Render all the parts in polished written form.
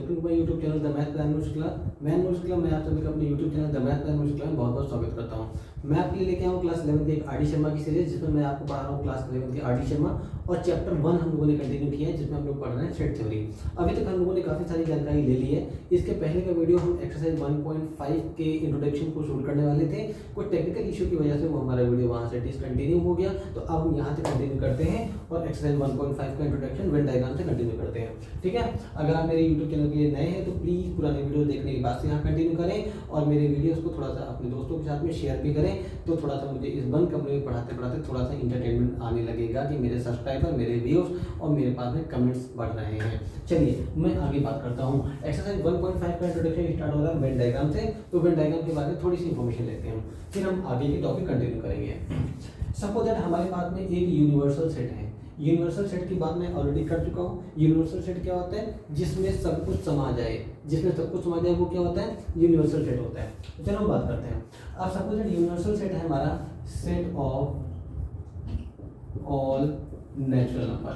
Welcome to my YouTube channel the math plan मुश्किल। मैं आप सभी का अपने YouTube channel the math plan मुश्किल में बहुत बहुत स्वागत करता हूं। मैं आपके लिए लेके आया हूं क्लास 11 की एक आर डी शर्मा की सीरीज, जिसमें मैं आपको पढ़ा रहा हूं क्लास 11 की आर डी शर्मा और चैप्टर 1 हम लोगों ने कंटिन्यू किया है, जिसमें हम लोग पढ़ रहे हैं सेट थ्योरी। अभी तक हम लोगों ने काफ़ी सारी जानकारी ले ली है। इसके पहले का वीडियो हम एक्सरसाइज 1.5 के इंट्रोडक्शन को शूट करने वाले थे, कुछ टेक्निकल इशू की वजह से वो हमारा वीडियो वहाँ से डिसकंटिन्यू हो गया। तो अब हम यहाँ से कंटिन्यू करते हैं और एक्सरसाइज 1.5 का इंट्रोडक्शन वेन डायग्राम से कंटिन्यू करते हैं। ठीक है, अगर आप मेरे यूट्यूब चैनल के लिए नए हैं तो प्लीज़ पुराने वीडियो देखने के बाद से यहाँ कंटिन्यू करें और मेरे वीडियोस को थोड़ा सा अपने दोस्तों के साथ में शेयर भी करें। तो थोड़ा सा मुझे इस बंद कमरे में पढ़ाते पढ़ाते थोड़ा सा इंटरटेनमेंट आने लगेगा कि मेरे सब्सक्राइबर, मेरे व्यूअर्स और मेरे पास में कमेंट्स बढ़ रहे हैं। चलिए मैं आगे बात करता हूँ। एक्सरसाइज 1.5 का इंट्रोडक्शन स्टार्ट हो रहा है वेन डायग्राम से। तो वेन डायग्राम के बारे में थोड़ी सी इन्फॉर्मेशन लेते हैं, फिर हम आगे के टॉपिक कंटिन्यू करेंगे। सपोज दैट हमारे पास में एक यूनिवर्सल सेट है। यूनिवर्सल सेट की बात मैं ऑलरेडी कर चुका हूँ। यूनिवर्सल सेट क्या होता है? जिसमें सब कुछ समा जाए। जिसमें सब कुछ समा जाए वो क्या होता है? यूनिवर्सल सेट होता है। तो चलो हम बात करते हैं। अब सपोज दैट यूनिवर्सल सेट है हमारा set of all natural number.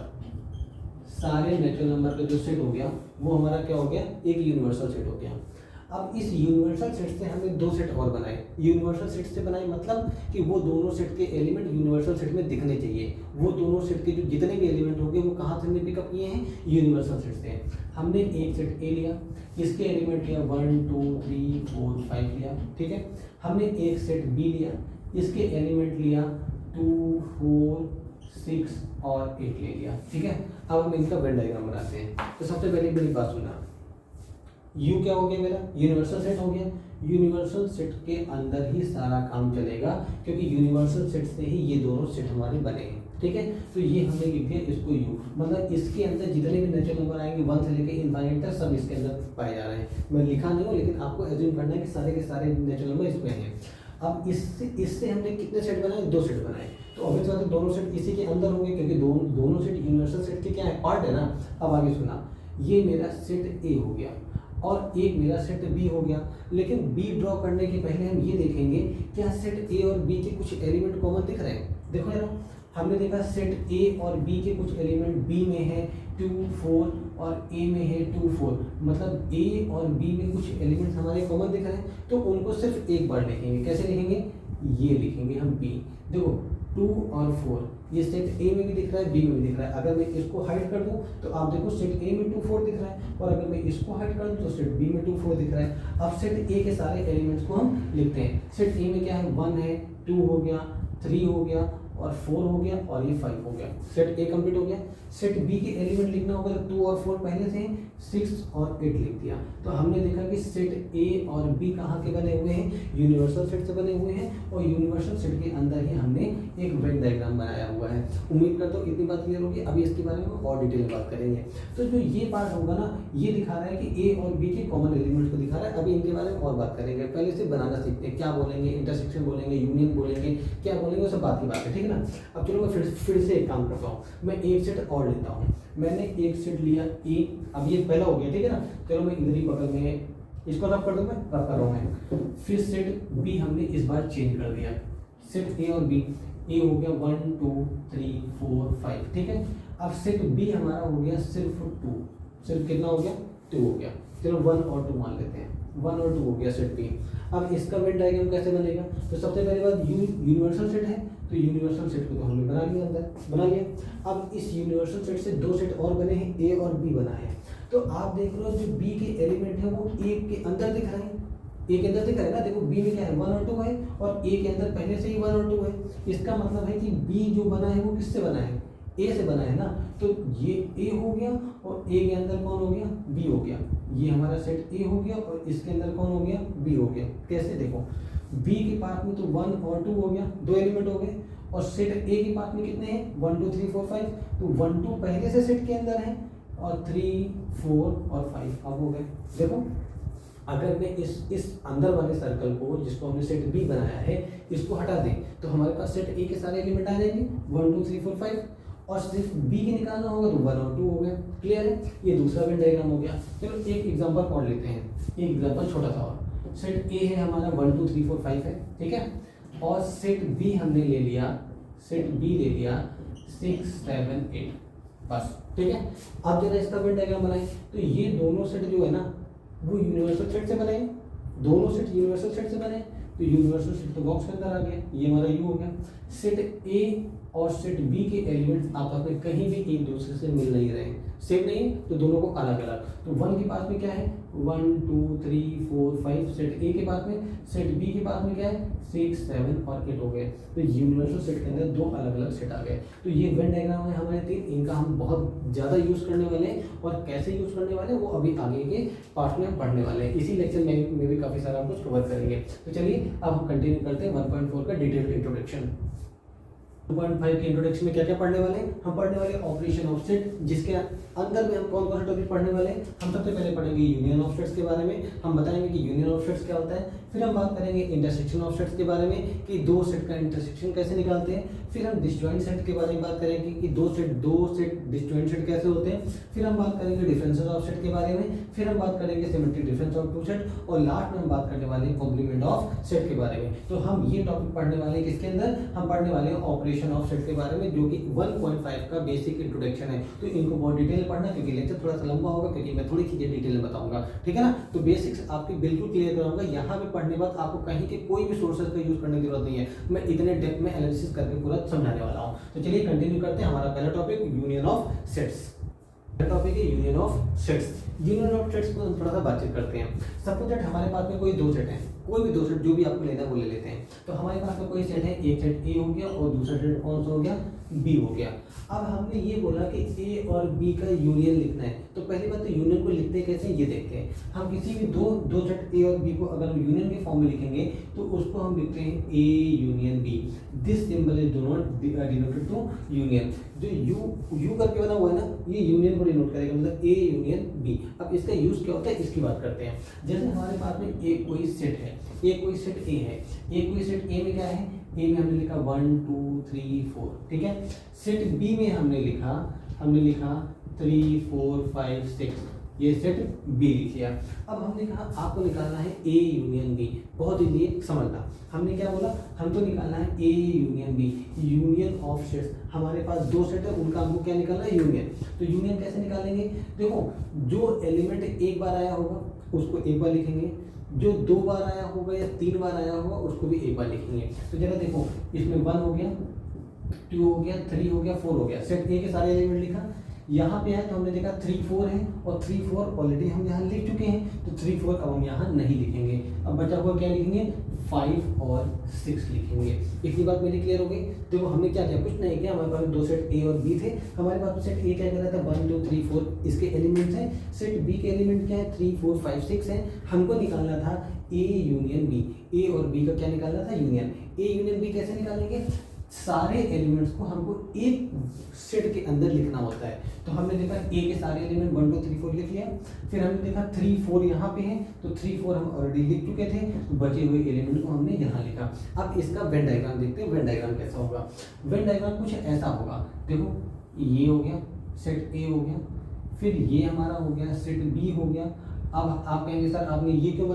सारे नेचुरल नंबर का जो सेट हो गया वो हमारा क्या हो गया? एक यूनिवर्सल सेट हो गया। अब इस यूनिवर्सल सेट से हमने दो सेट और बनाए। यूनिवर्सल सेट से बनाए मतलब कि वो दोनों सेट के एलिमेंट यूनिवर्सल सेट में दिखने चाहिए। वो दोनों सेट के जो जितने भी एलिमेंट होंगे वो कहाँ से हमने पिकअप किए हैं? यूनिवर्सल सेट से। हमने एक सेट ए लिया, इसके एलिमेंट लिया 1 2 3 4 5 लिया। ठीक है, हमने एक सेट बी लिया, इसके एलिमेंट लिया 2 4 6 और 8 ले लिया। ठीक है, अब हम इनका वेन डायग्राम बनाते हैं। तो सबसे पहले मेरी बात सुनना, यू क्या हो गया? मेरा यूनिवर्सल सेट हो गया। यूनिवर्सल सेट के अंदर ही सारा काम चलेगा, क्योंकि यूनिवर्सल सेट से ही ये दोनों सेट हमारे बने हैं। ठीक है, तो ये हमने लिख दिया इसको यू, मतलब इसके अंदर जितने भी नेचुरल नंबर आएंगे 1 से लेकर इनफाइनाइट तक सब इसके अंदर पाए जा रहे हैं। मैं लिखा नहीं हूँ, लेकिन आपको एज्यूम करना है कि सारे के सारे नेचुरल नंबर इसमें हैं। अब इससे हमने कितने सेट बनाए? 2 सेट बनाए। तो ऑब्वियस बात है दोनों सेट इसी के अंदर होंगे, क्योंकि दोनों सेट यूनिवर्सल सेट के क्या है? पार्ट है ना। अब आगे सुना, ये मेरा सेट ए हो गया और एक मेरा सेट बी हो गया। लेकिन बी ड्रॉ करने के पहले हम ये देखेंगे क्या सेट ए और बी के कुछ एलिमेंट कॉमन दिख रहे हैं? देखो यार, हमने देखा सेट ए और बी के कुछ एलिमेंट बी में है 2 4 और ए में है 2 4, मतलब ए और बी में कुछ एलिमेंट्स हमारे कॉमन दिख रहे हैं। तो उनको सिर्फ एक बार लिखेंगे। कैसे लिखेंगे? ये लिखेंगे हम बी। देखो 2 और 4 ये सेट ए में भी दिख रहा है, बी में भी दिख रहा है। अगर मैं इसको हाइड कर दूं तो आप देखो सेट ए में 2 4 दिख रहा है, और अगर मैं इसको हाइड कर दूं तो सेट बी में 2 4 दिख रहा है। अब सेट ए के सारे एलिमेंट्स को हम लिखते हैं। सेट ए में क्या है? 1 है, 2 हो गया, 3 हो गया और 4 हो गया और ये 5 हो गया। सेट ए कंप्लीट हो गया। सेट बी के एलिमेंट लिखना होगा तो 2 और 4 पहले से 6 और 8 लिख दिया। तो हमने देखा कि सेट ए और बी कहाँ के बने हुए हैं? यूनिवर्सल सेट से बने हुए हैं, और यूनिवर्सल सेट के अंदर ही हमने एक वेन डायग्राम बनाया हुआ है। उम्मीद करता हूँ इतनी बात क्लियर होगी। अभी इसके बारे में और डिटेल में बात करेंगे। तो जो ये पार्ट होगा ना, ये दिखा रहा है कि ए और बी के कॉमन एलिमेंट्स को दिखा रहा है। अभी इनके बारे में और बात करेंगे। पहले से बनाना सीखते हैं। क्या बोलेंगे? इंटरसेक्शन बोलेंगे, यूनियन बोलेंगे, क्या बोलेंगे, वो सब बात की बात है। ठीक है ना। अब चलो मैं फिर से एक काम करता हूँ। मैं एक सेट और लेता हूँ। मैंने एक सेट लिया ए, अब ये पहला हो गया। ठीक है ना। चलो मैं इधर ही बगल में इसको रब कर दूँ, मैं रब कर रहा हूँ मैं। फिर सेट बी हमने इस बार चेंज कर दिया। सेट ए और बी, ए हो गया 1 2 3 4 5। ठीक है, अब सेट बी हमारा हो गया सिर्फ 2। सिर्फ कितना हो गया? 2 हो गया। चलो 1 और 2 मान लेते हैं। 1 और 2 हो गया सेट बी। अब इसका वेन डायग्राम कैसे बनेगा? तो सबसे पहली बात, यूनिवर्सल सेट है तो यूनिवर्सल सेट को तो हमने बना लिया, अंदर बना लिया। अब इस यूनिवर्सल सेट से 2 सेट और बने हैं, ए और बी बना है। तो आप देख रहे हो जो बी के एलिमेंट है वो ए के अंदर दिख रहे हैं। ए के अंदर दिख रहा है ना। देखो बी में क्या है? 1 और 2 है, और ए के अंदर पहले से ही 1 और 2 है। इसका मतलब है कि बी जो बना है वो किससे बना है? ए से बना है ना। तो ये ए हो गया और ए के अंदर कौन हो गया? बी हो गया। ये हमारा सेट ए हो गया और इसके अंदर कौन हो गया? बी हो गया। कैसे? देखो बी के पार्ट में तो 1 और 2 हो गया, 2 एलिमेंट हो गए, और सेट ए के पार्ट में कितने हैं? 1 2 3 4 5। तो 1 2 पहले से सेट के अंदर है, और 3 4 और 5 अब हो गए। देखो अगर मैं इस अंदर वाले सर्कल को, जिसको हमने सेट बी बनाया है, इसको हटा दें तो हमारे पास सेट ए के सारे एलिमेंट आ जाएंगे 1 2 3 4 5, और सिर्फ बी के निकालना होगा तो 1 और 2 हो गया। क्लियर है? ये दूसरा वेन डायग्राम हो गया। चलो एक एग्जांपल और लेते हैं। एक एग्जांपल छोटा सा और। सेट ए है हमारा 1 2 3 4 5 है। ठीक है, और सेट बी हमने ले लिया, सेट बी ले लिया 6 7 8। बस ठीक है। अब जरा इसका वेन डायग्राम बनाएं, तो ये दोनों सेट जो है ना वो यूनिवर्सल सेट से बने, दोनों सेट यूनिवर्सल सेट से बने। तो यूनिवर्सल सेट तो बॉक्स के अंदर आ गया, ये हमारा यू हो गया। सेट ए और सेट बी के एलिमेंट्स आपस में कहीं भी एक दूसरे से मिल नहीं रहे, सेम नहीं, तो दोनों को अलग अलग। तो 1 के पास में क्या है 1 2 3 4 5, सेट ए के पास में, सेट बी के पास में क्या है 6 7 और 8 हो गए। तो यूनिवर्सल सेट के अंदर दो अलग अलग सेट आ गए। तो ये वेन डायग्राम है हमारे 3, इनका हम बहुत ज़्यादा यूज़ करने वाले हैं, और कैसे यूज़ करने वाले हैं वो अभी आगे के पार्ट में हम पढ़ने वाले हैं। इसी लेक्चर में भी काफ़ी सारा हम कुछ कवर करेंगे। तो चलिए अब हम कंटिन्यू करते हैं 1.4 का डिटेल्ड इंट्रोडक्शन। 2.5 के इंट्रोडक्शन में क्या क्या पढ़ने वाले हैं, हम पढ़ने वाले ऑपरेशन ऑफ सेट, जिसके अंदर में हम कौन कौन से टॉपिक पढ़ने वाले हैं। हम सबसे पहले पढ़ेंगे यूनियन ऑफ सेट्स के बारे में, हम बताएंगे कि यूनियन ऑफ सेट्स क्या होता है। फिर हम बात करेंगे इंटरसेक्शन ऑफ सेट्स के बारे में कि दो सेट का इंटरसेक्शन कैसे निकालते हैं। फिर हम डिसजॉइंट सेट के बारे में बात करेंगे कि दो सेट डिसजॉइंट सेट कैसे होते हैं। फिर हम बात करेंगे डिफरेंसेस ऑफ सेट के बारे में। फिर हम बात करेंगे symmetric difference of two set, और लास्ट में हम बात करने वाले हैं कॉम्प्लीमेंट ऑफ सेट के बारे में। तो हम ये टॉपिक पढ़ने वाले हैं किसके अंदर, हम पढ़ने वाले हैं ऑपरेशन ऑफ सेट के बारे में, जो कि 1.5 का बेसिक इंट्रोडक्शन है। तो इनको बहुत डिटेल पढ़ना, क्योंकि लेक्चर थोड़ा सा लंबा होगा, क्योंकि मैं थोड़ी चीजें डिटेल में बताऊंगा, ठीक है ना। तो बेसिक्स आपकी बिल्कुल क्लियर कराऊंगा। यहाँ पे पढ़ने के बाद आपको कहीं के कोई भी सोर्सेज का यूज करने की जरूरत नहीं है, मैं इतने डेप्थ में एनालिसिस करके पूरा समझाने वाला हूँ। तो चलिए कंटिन्यू करते हैं। हमारा पहला topic union of sets, topic है union of sets. Union of sets को हम थोड़ा सा बातचीत करते हैं। सपोज दैट हमारे पास में कोई दो सेट है, कोई भी दो सेट जो भी आपको लेना है वो ले लेते हैं। तो हमारे पास में कोई सेट है, एक सेट ए हो गया और दूसरा सेट कौन सा हो गया, बी हो गया। अब हमने ये बोला कि ए और बी का यूनियन लिखना है, तो पहली बात तो यूनियन को लिखते कैसे ये देखते हैं। हम किसी भी दो सेट ए और बी को अगर हम यूनियन के फॉर्म में लिखेंगे तो उसको हम लिखते हैं A union B. This symbol is denoted to union. जो यू करके बना हुआ है ना, ये यूनियन को डिनोट करेगा, मतलब ए यूनियन बी। अब इसका यूज क्या होता है इसकी बात करते हैं। जैसे हमारे पास में एक कोई सेट है, एक कोई सेट ए है, एक कोई सेट ए में क्या है, ए में हमने लिखा 1 2 3 4, ठीक है। सेट बी में हमने लिखा 3 4 5 6, ये सेट बी लिख लिया। अब हमने कहा आपको निकालना है ए यूनियन बी, बहुत इजी समझना। हमने क्या बोला, हमको निकालना है A union B, union of sets. हमारे पास दो सेट है, उनका हमको क्या निकालना है, यूनियन। तो यूनियन कैसे निकालेंगे, देखो जो एलिमेंट एक बार आया होगा उसको एक बार लिखेंगे, जो 2 बार आया होगा या 3 बार आया होगा उसको भी एक बार लिखेंगे। तो जरा देखो, इसमें 1 हो गया, 2 हो गया, 3 हो गया, 4 हो गया, सेट ए के सारे एलिमेंट लिखा। यहाँ पे है तो हमने देखा 3 4 है, और 3 4 ऑलरेडी हम यहाँ लिख चुके हैं, तो 3 4 अब हम यहाँ नहीं लिखेंगे। अब बचा हुआ क्या लिखेंगे, 5 और 6 लिखेंगे। इतनी बात मेरी क्लियर हो गई। देखो हमने क्या किया, कुछ नहीं किया, हमारे पास दो सेट ए और बी थे। हमारे पास सेट ए क्या कर रहा था 1 2 3 4 इसके एलिमेंट्स हैं, सेट बी के एलिमेंट क्या है 3 4 5 6 हैं। हमको निकालना था ए यूनियन बी, ए और बी का क्या निकालना था, यूनियन। ए यूनियन बी कैसे निकालेंगे, सारे एलिमेंट्स को हमको एक सेट के अंदर लिखना होता है। तो हमने देखा ए के सारे एलिमेंट 1 2 3 4 लिख लिया। फिर हमने देखा 3 4 यहाँ पे है, तो 3 4 हम ऑलरेडी लिख चुके थे, तो बचे हुए एलिमेंट को हमने यहाँ लिखा। अब इसका वेन डायग्राम देखते हैं, वेन डायग्राम कैसा होगा। वेन डायग्राम कुछ ऐसा होगा, देखो ये हो गया सेट ए हो गया, फिर ये हमारा हो गया सेट बी हो गया। अब आप कहेंगे सर आपने ये क्यों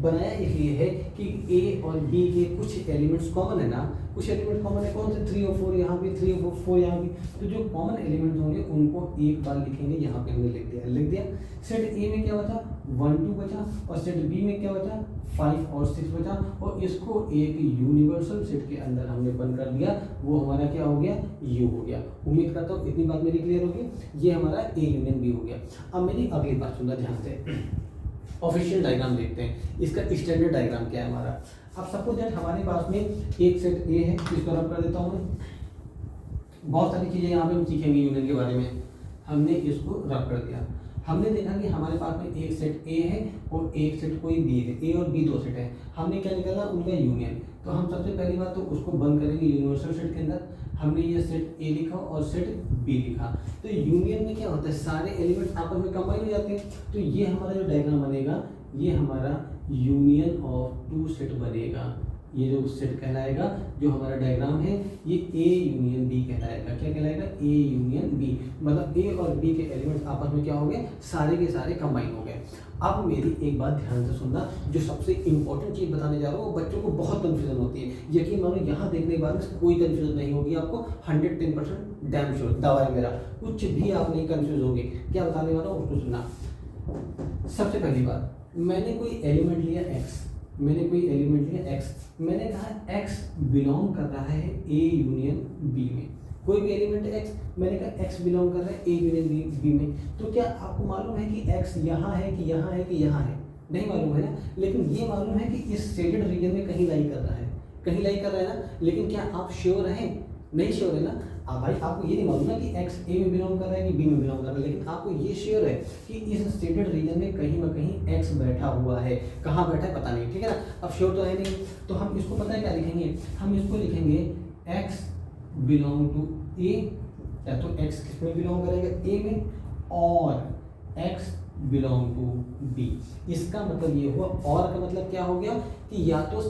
बनाया इसलिए है कि ए और बी के कुछ एलिमेंट्स कॉमन है ना, कुछ एलिमेंट कॉमन है, कौन से 3 और 4 यहाँ भी, 3 और 4 यहाँ भी। तो जो कॉमन एलिमेंट्स होंगे उनको एक बार लिखेंगे, यहाँ पे हमने लिख दिया। सेट ए में क्या बचा 1 2 बचा, और सेट बी में क्या बचा 5 और 6 बचा, और इसको एक यूनिवर्सल सेट के अंदर हमने बंद कर दिया, वो हमारा क्या हो गया, यू हो गया। उम्मीद करता हूँ इतनी बात मेरी क्लियर होगी। ये हमारा ए यूनियन बी हो गया। अब मेरी अगली बात सुनना ध्यान से, ऑफिशियल डायग्राम देखते हैं, इसका स्टैंडर्ड डायग्राम क्या है हमारा। अब सपोज दैट हमारे पास में एक सेट ए है, इसको रब कर देता हूँ मैं। बहुत सारी चीज़ें यहाँ पे हम सीखेंगे यूनियन के बारे में। हमने इसको रब कर दिया, हमने देखा कि हमारे पास में एक सेट ए है और एक सेट कोई बी है, ए और बी दो सेट है। हमने क्या निकाला, उनका यूनियन। तो हम सबसे पहली बात तो उसको बंद करेंगे यूनिवर्सल सेट के अंदर। हमने ये सेट ए लिखा और सेट बी लिखा। तो यूनियन में क्या होता है, सारे एलिमेंट्स आपस में कंबाइन हो जाते हैं। तो ये हमारा जो डायग्राम बनेगा, ये हमारा यूनियन ऑफ टू सेट बनेगा, ये जो सेट कहलाएगा, जो हमारा डायग्राम है, ये ए यूनियन बी कहलाएगा। क्या कहलाएगा? A union B. मतलब ए और बी के एलिमेंट्स आपस में क्या हो गए? सारे के सारे कंबाइन हो गए। अब मेरी एक बात ध्यान से सुनना, जो सबसे इंपॉर्टेंट चीज़ बताने जा रहा हूँ, वो बच्चों को बहुत कन्फ्यूजन होती है। यकीन मानो यहाँ देखने के बाद कोई कन्फ्यूजन नहीं होगी आपको, 110% डैम श्योर दावा है मेरा, कुछ भी आप नहीं कन्फ्यूज होंगे। क्या बताने वाला हूँ उसको सुनना। सबसे पहली बात, मैंने कोई एलिमेंट लिया x, मैंने कहा x बिलोंग कर रहा है ए यूनियन बी में। कोई भी एलिमेंट x, मैंने कहा x बिलोंग कर रहा है ए यूनियन बी में। तो क्या आपको मालूम है कि x यहाँ है कि यहाँ है कि यहाँ है? नहीं मालूम है ना, लेकिन ये मालूम है कि इस शेडेड रीजन में कहीं लाई कर रहा है, कहीं लाई कर रहा है ना। लेकिन क्या आप श्योर हैं? नहीं श्योर है ना। अब भाई आपको ये नहीं मालूम ना कि x ए में बिलोंग कर रहा है कि बी में बिलोंग कर रहा है, लेकिन आपको ये श्योर है कि इस शेडेड रीजन में कहीं ना कहीं x बैठा हुआ है। कहाँ बैठा है पता नहीं, ठीक है ना। अब श्योर तो है नहीं, तो हम इसको पता है क्या लिखेंगे? हम इसको लिखेंगे x बिलोंग टू ए, या तो x किस में बिलोंग करेगा? ए में, और x बिलोंग टू बी। इसका मतलब ये हुआ, और का मतलब क्या हो गया कि या तो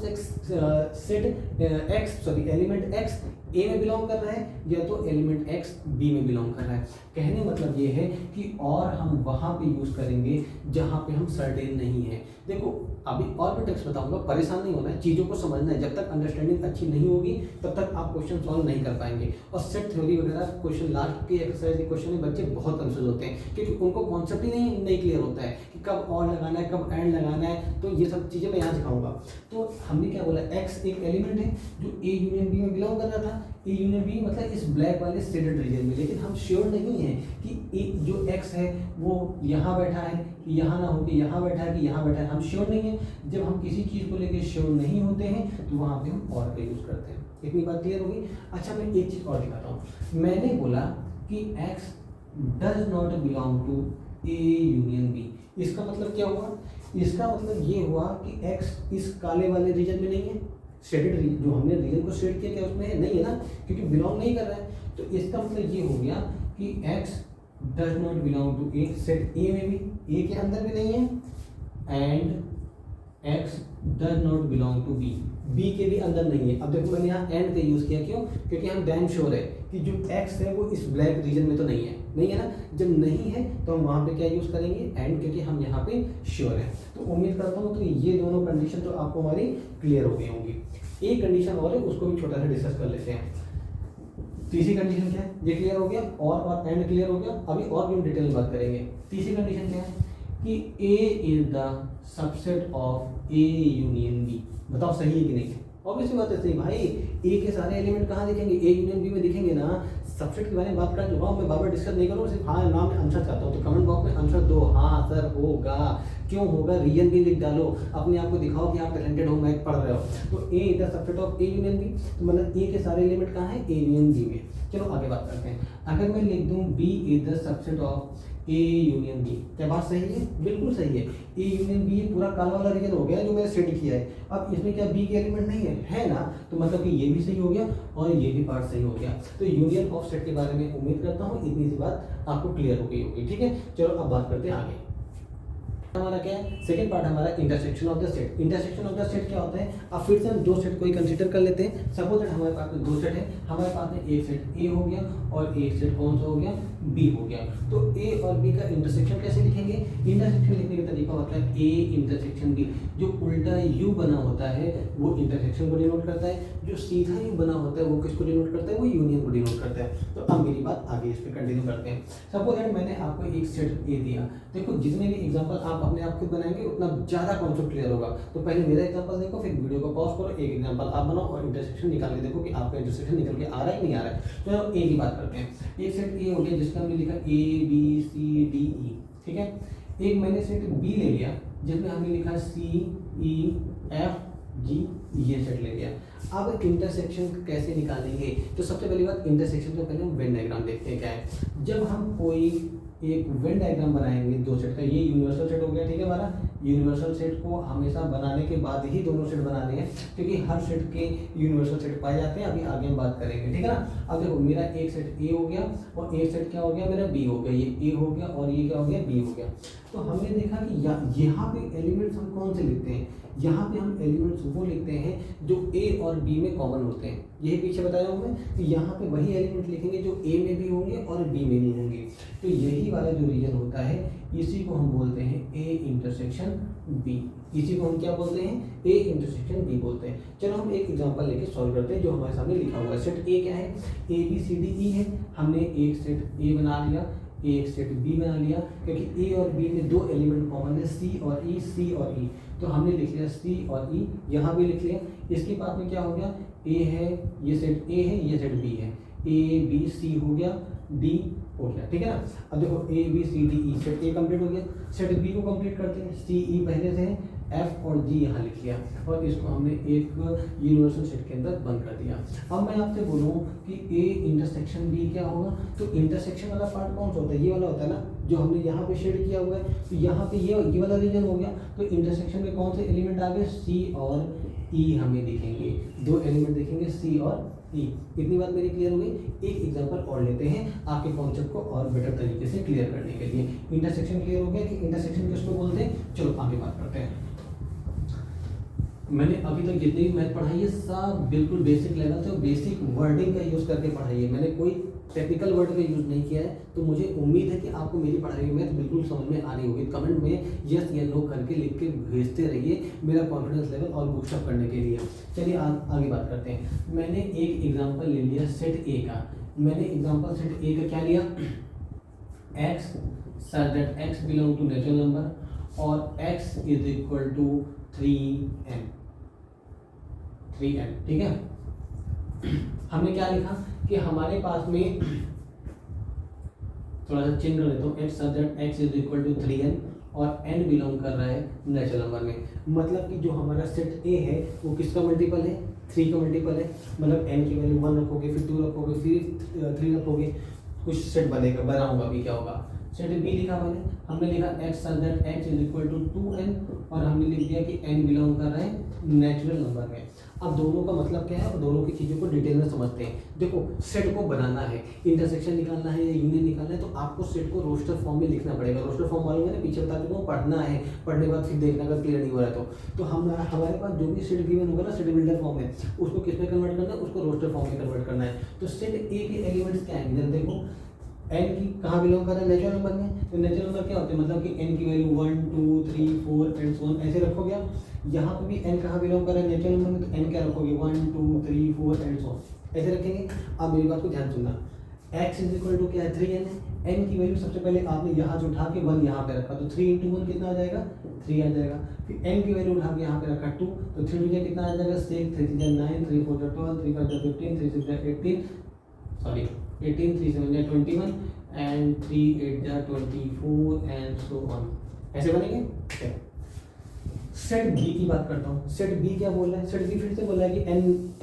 एलिमेंट x ए में बिलोंग कर रहा है, या तो एलिमेंट x बी में बिलोंग कर रहा है। कहने मतलब ये है कि और हम वहाँ पे यूज़ करेंगे जहाँ पे हम सर्टेन नहीं है। देखो अभी और भी ट्रिक्स बताऊंगा, परेशान नहीं होना है, चीज़ों को समझना है। जब तक अंडरस्टैंडिंग अच्छी नहीं होगी तब तक आप क्वेश्चन सॉल्व नहीं कर पाएंगे। और सेट थ्योरी वगैरह क्वेश्चन, लास्ट के एक्सरसाइज के क्वेश्चन में बच्चे बहुत कंफ्यूज होते हैं, क्योंकि उनको कॉन्सेप्ट ही नहीं क्लियर होता है कि कब और लगाना है, कब एंड लगाना है। तो ये सब चीज़ें मैं यहाँ सिखाऊंगा। तो हमने क्या बोला, x एक एलिमेंट है जो ए यूनियन बी में बिलोंग कर रहा था। ए यूनियन बी मतलब इस ब्लैक वाले शेडेड रीजन में, लेकिन हम श्योर नहीं है कि ए जो x है वो यहाँ बैठा है कि यहाँ ना हो, कि यहाँ बैठा है कि यहाँ बैठा है, हम श्योर नहीं है। जब हम किसी चीज़ को लेकर श्योर नहीं होते हैं तो वहाँ पे हम और का यूज़ करते हैं। इतनी बात क्लियर होगी। अच्छा मैं एक चीज़ और दिखाता हूँ। मैंने बोला कि x does not belong to A union B. इसका मतलब क्या हुआ? इसका मतलब ये हुआ कि x इस काले वाले रीजन में नहीं है। शेडेड रीजन, जो हमने रीजन को शेड किया, क्या उसमें है? नहीं है ना, क्योंकि बिलोंग नहीं कर रहा है। तो इसका मतलब ये हो गया कि x does not belong to A, set A में भी, ए के अंदर भी नहीं है, and x does not belong to B, B के भी अंदर नहीं है। अब देखो मैंने यहाँ एंड का यूज़ किया, क्यों? क्योंकि हम डैम श्योर है कि जो x है वो इस ब्लैक रीजन में तो नहीं है, नहीं है ना। जब नहीं है तो हम वहाँ पे क्या यूज़ करेंगे? एंड, क्योंकि हम यहाँ पे श्योर है। तो उम्मीद करता हूँ तो ये दोनों कंडीशन तो आपको हमारी क्लियर हो गई होंगी। एक कंडीशन और है, उसको भी छोटा सा डिस्कस कर लेते हैं। तीसरी कंडीशन क्या है? ये क्लियर हो गया, और एंड क्लियर हो गया। अभी और भी हम डिटेल में बात करेंगे। तीसरी कंडीशन क्या है? कि A is the subset of A union B। बताओ सही है कि नहीं है? ऑब्वियसली बात है सही भाई। A के सारे एलिमेंट कहाँ दिखेंगे? A यूनियन B में दिखेंगे ना। सबसेट के बारे में बात कर चुका हूँ मैं, बार बार डिस्कस नहीं करूँ, सिर्फ हाँ नाम में आंसर चाहता हूँ। तो कमेंट बॉक्स में आंसर दो, हाँ सर होगा। क्यों होगा? रीजन भी लिख डालो, अपने आप को दिखाओ कि आप टैलेंटेड हो, मैथ पढ़ रहे हो। तो A is the subset of A union B, तो मतलब A के सारे एलिमेंट कहाँ है? A यूनियन B में। चलो आगे बात करते हैं। अगर मैं लिख दूँ B is the subset of A union B, क्या बात सही है? बिल्कुल सही है। A यूनियन B पूरा काला वाला रीजन हो गया जो मैंने सेट किया है। अब इसमें क्या B के एलिमेंट नहीं है? है ना। तो मतलब कि ये भी सही हो गया और ये भी पार्ट सही हो गया। तो यूनियन ऑफ सेट के बारे में उम्मीद करता हूँ इतनी सी बात आपको क्लियर हो गई होगी। ठीक है, चलो अब बात करते हैं आगे। हमारा क्या है? सेकंड पार्ट हमारा intersection of the set. Intersection of the set क्या होता है? अब फिर से हम दो सेट को ही कंसीडर कर लेते हैं। सपोज दैट हमारे पास में दो सेट है, हमारे पास में एक सेट A हो गया और एक सेट कौन सा हो गया? B हो गया। तो A और B का इंटरसेक्शन कैसे लिखेंगे? इंटरसेक्शन लिखने का तरीका होता है A इंटरसेक्शन B। जो उल्टा U बना होता है वो इंटरसेक्शन को डिनोट करता है, जो सीधा U बना होता है वो किसको डिनोट करता है? वो यूनियन को डिनोट करता है। तो अब मेरी बात आगे इस पर कंटिन्यू करते हैं। सपोज दैट मैंने आपको एक सेट A दिया। देखो जितने भी एग्जाम्पल आप अपने आप खुद बनाएंगे उतना ज़्यादा कॉन्सेप्ट क्लियर होगा। तो पहले मेरा एग्जांपल देखो, फिर वीडियो को पॉज करो, एक एग्जांपल आप बनाओ और इंटरसेक्शन निकाल के देखो कि आपका इंटरसेक्शन निकल के आ रहा है कि नहीं आ रहा है। तो ए की बात करते हैं। एक सेट ए हो गया जिसका हमने लिखा A B C D E, ठीक है। एक मैंने सेट बी ले लिया जिसमें हमने लिखा C E F G, ये सेट ले लिया। अब इंटरसेक्शन कैसे निकालेंगे? तो सबसे पहली बात, इंटरसेक्शन से पहले हम वेन डायग्राम देखते हैं क्या है। जब हम कोई एक वेन डायग्राम बनाएंगे दो सेट का, ये यूनिवर्सल सेट हो गया, ठीक है हमारा, यूनिवर्सल सेट को हमेशा बनाने के बाद ही दोनों सेट बनाने हैं, क्योंकि हर सेट के यूनिवर्सल सेट पाए जाते हैं। अभी आगे हम बात करेंगे, ठीक है ना। अब देखो मेरा एक सेट ए हो गया और एक सेट क्या हो गया मेरा बी हो गया, ये ए हो गया और ये क्या हो गया बी हो गया। तो हमने देखा कि यहाँ पे एलिमेंट्स हम कौन से लिखते हैं, यहाँ पे हम एलिमेंट्स वो लिखते हैं जो ए और बी में कॉमन होते हैं। यही पीछे बताया हूँ मैं कि यहाँ पे वही एलिमेंट लिखेंगे जो ए में भी होंगे और बी में भी होंगे। तो यही वाला जो रीजन होता है इसी को हम बोलते हैं ए इंटरसेक्शन बी। इसी को हम क्या बोलते हैं, ए इंटरसेक्शन बी बोलते हैं। चलो हम एक एग्जांपल लेके सॉल्व करते हैं जो हमारे सामने लिखा हुआ है। सेट ए क्या है, ए बी सी डी ई है। हमने एक सेट ए बना लिया, एक सेट बी बना लिया, क्योंकि ए और बी में दो एलिमेंट कॉमन है, सी और ई, सी और ई। तो हमने लिख लिया सी और ई, यहाँ भी लिख लिया। इसके बाद में क्या हो गया, ए है, ये सेट ए है, ये सेट बी है, ए बी सी हो गया, डी हो गया, ठीक है ना। अब देखो A B C D E, set A complete हो गया। सेट बी को कंप्लीट करते हैं, सी ई पहले से है, एफ और जी यहाँ लिख लिया और इसको हमने एक यूनिवर्सल सेट के अंदर बंद कर दिया। अब मैं आपसे बोलूँ कि ए इंटरसेक्शन बी क्या होगा, तो इंटरसेक्शन वाला पार्ट कौन सा होता है, ये वाला होता है ना जो हमने यहाँ पे शेड किया हुआ है। तो यहाँ पे ये वाला रीजन हो गया। तो इंटरसेक्शन में कौन से एलिमेंट आ गए, सी और ई हमें दिखेंगे, दो एलिमेंट दिखेंगे सी और ई। इतनी बात मेरी क्लियर हो गई। एक एग्जांपल और लेते हैं आपके कॉन्सेप्ट को और बेटर तरीके से क्लियर करने के लिए। इंटरसेक्शन क्लियर हो गया कि इंटरसेक्शन किसको बोलते हैं, चलो आगे बात करते हैं। मैंने अभी तक जितनी भी मैथ पढ़ाई है सब बिल्कुल बेसिक लेवल से और बेसिक वर्डिंग का यूज़ करके पढ़ाई है। मैंने कोई टेक्निकल वर्ड का यूज़ नहीं किया है। तो मुझे उम्मीद है कि आपको मेरी पढ़ाई में मैथ बिल्कुल समझ में आ रही होगी। कमेंट में यस या नो करके लिख के भेजते रहिए मेरा कॉन्फिडेंस लेवल और बूस्टअप करने के लिए। चलिए आगे बात करते हैं। मैंने एक एग्जाम्पल ले लिया सेट ए का। मैंने एग्जाम्पल सेट ए का क्या लिया, X such that x belong to natural number और X is equal to 3n, ठीक है। हमने क्या लिखा कि हमारे पास में थोड़ा सा चिन्ह कर लेता हूँ, x such that x is equal to 3n और n बिलोंग कर रहा है नेचुरल नंबर में। मतलब कि जो हमारा सेट ए है वो किसका मल्टीपल है, 3 का मल्टीपल है। मतलब n की वैल्यू 1 रखोगे, फिर 2 रखोगे, फिर 3 रखोगे, कुछ सेट बनाऊंगा अभी क्या होगा। सेट बी लिखा हमने लिखा x such that x is equal to 2n और हमने लिख दिया कि n बिलोंग कर रहा है नेचुरल नंबर में। अब दोनों का मतलब क्या है और दोनों की चीज़ों को डिटेल में समझते हैं। देखो सेट को बनाना है, इंटरसेक्शन निकालना है या यूनियन निकालना है, तो आपको सेट को रोस्टर फॉर्म में लिखना पड़ेगा। रोस्टर फॉर्म मालूम है ना, पीछे बता चुका हूँ, पढ़ना है, पढ़ने के बाद फिर देखना अगर क्लियर नहीं हो रहा है तो हमारे पास जो भी सेट गिवन होगा ना सेट बिल्डर फॉर्म में, उसको किस में कन्वर्ट करना है, उसको रोस्टर फॉर्म में कन्वर्ट करना है। तो सेट ए के एलिमेंट्स क्या है, देखो n की कहाँ बिलोंग कर रहा है, नेचुरल नंबर में। तो नेचुरल नंबर क्या होते हैं, मतलब कि n की वैल्यू 1 2 3 4 एंड सो ऑन ऐसे रखोगे आप। यहाँ पे भी n कहाँ बिलोंग कर रहा है नेचुरल नंबर में, तो n क्या रखोगे 1 2 3 4 एंड सो ऑन ऐसे रखेंगे। अब मेरी बात को ध्यान सुनना, x इज इक्वल टू क्या है 3n है। n की वैल्यू सबसे पहले आपने यहाँ से उठा के 1 यहाँ पे रखा, तो 3 इंटू 1 कितना आ जाएगा 3 आ जाएगा। फिर n की वैल्यू उठा के यहाँ पे रखा 2, तो 3 टू कितना आ जाएगा 6, 3 6 9, 3 4 12, 3 5 15, 3 6 18, sorry 18, 3 7 21 and 3 8 24 and so on ऐसे बनेंगे। सेट बी की बात करता हूँ। सेट बी क्या बोल रहा है, सेट बी फिर से बोल रहा है कि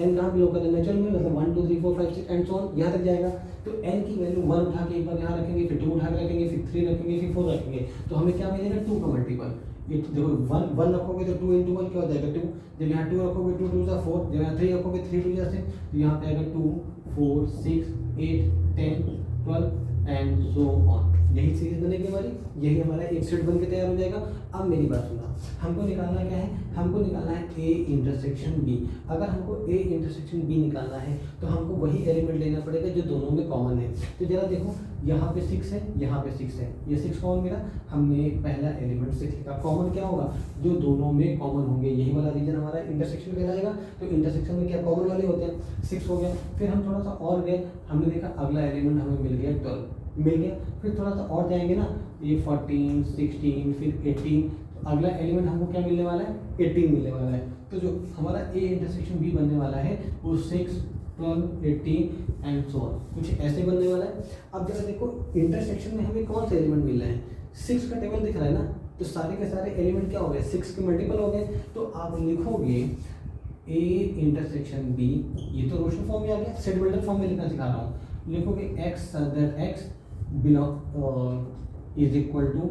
n कहाँ बिलोंग करता है नेचुरल में, मतलब 1 2 3 4 5 6 एंड सो ऑन यहाँ तक जाएगा। तो n की वैल्यू 1 उठा के एक बार यहाँ रखेंगे, फिर 2 उठा के रखेंगे, फिर 3 रखेंगे, फिर 4 रखेंगे, तो हमें क्या मिलेगा 2 का मल्टीपल। ये देखो 1 रखोगे तो 2 इंटू 1 क्या हो जाएगा 2, जब यहाँ 2 रखोगे 2 2 जा 4, जब यहाँ 3 रखोगे 3 2 जा 6, तो यहाँ पे आएगा 2 4 6 8 10 12 एंड सो ऑन। यही सीरीज बनेगी हमारी, यही हमारा एक सेट बन के तैयार हो जाएगा। अब मेरी बात सुना, हमको निकालना क्या है, हमको निकालना है ए इंटरसेक्शन बी। अगर हमको ए इंटरसेक्शन बी निकालना है तो हमको वही एलिमेंट लेना पड़ेगा जो दोनों में कॉमन है। तो जरा देखो यहाँ पे 6 है, यहाँ पे 6 है, ये 6 कॉमन मिला, हमने पहला एलिमेंट 6 लिखा। कॉमन क्या होगा, जो दोनों में कॉमन होंगे, यही वाला रीजन हमारा इंटरसेक्शन कहलाएगा। तो इंटरसेक्शन में क्या कॉमन वाले होते हैं, 6 हो गया। फिर हम थोड़ा सा और गए, हमने देखा अगला एलिमेंट हमें मिल गया 12 मिल गया। फिर थोड़ा सा और जाएंगे ना, ये 14 16 फिर 18, तो अगला एलिमेंट हमको क्या मिलने वाला है 18 मिलने वाला है। तो जो हमारा ए इंटरसेक्शन बी बनने वाला है वो 6 12 18 एंड सो ऑन कुछ ऐसे बनने वाला है। अब जरा देखो इंटरसेक्शन में हमें कौन से एलिमेंट मिल रहे हैं, 6 का टेबल दिख रहा है ना, तो सारे के सारे एलिमेंट क्या हो गए 6 के मल्टीपल हो गए। तो आप लिखोगे ए इंटरसेक्शन बी, ये तो रोशन फॉर्म में आ गया, सेट बिल्डर फॉर्म में लिखना सिखा रहा हूँ। लिखोगे x such that x belong is equal to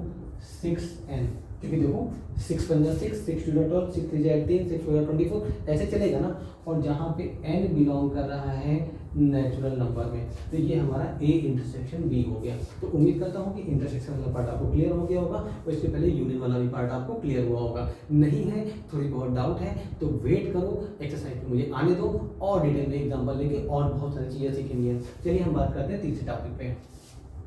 6n, क्योंकि देखो 6 × 6, 6 × 12, 6 × 3 = 18, 6 × 24, ऐसे चलेगा ना। और जहाँ पे n बिलोंग कर रहा है नेचुरल नंबर में, तो ये हमारा A इंटरसेक्शन B हो गया। तो उम्मीद करता हूँ कि इंटरसेक्शन वाला पार्ट आपको क्लियर हो गया होगा, और इसके पहले यूनियन वाला भी पार्ट आपको क्लियर हुआ होगा। नहीं है, थोड़ी बहुत डाउट है तो वेट करो, एक्सरसाइज मुझे आने दो और डिटेल में एग्जाम्पल लेके और बहुत सारी चीज़ें सीखेंगे है। चलिए हम बात करते हैं तीसरे टॉपिक पे।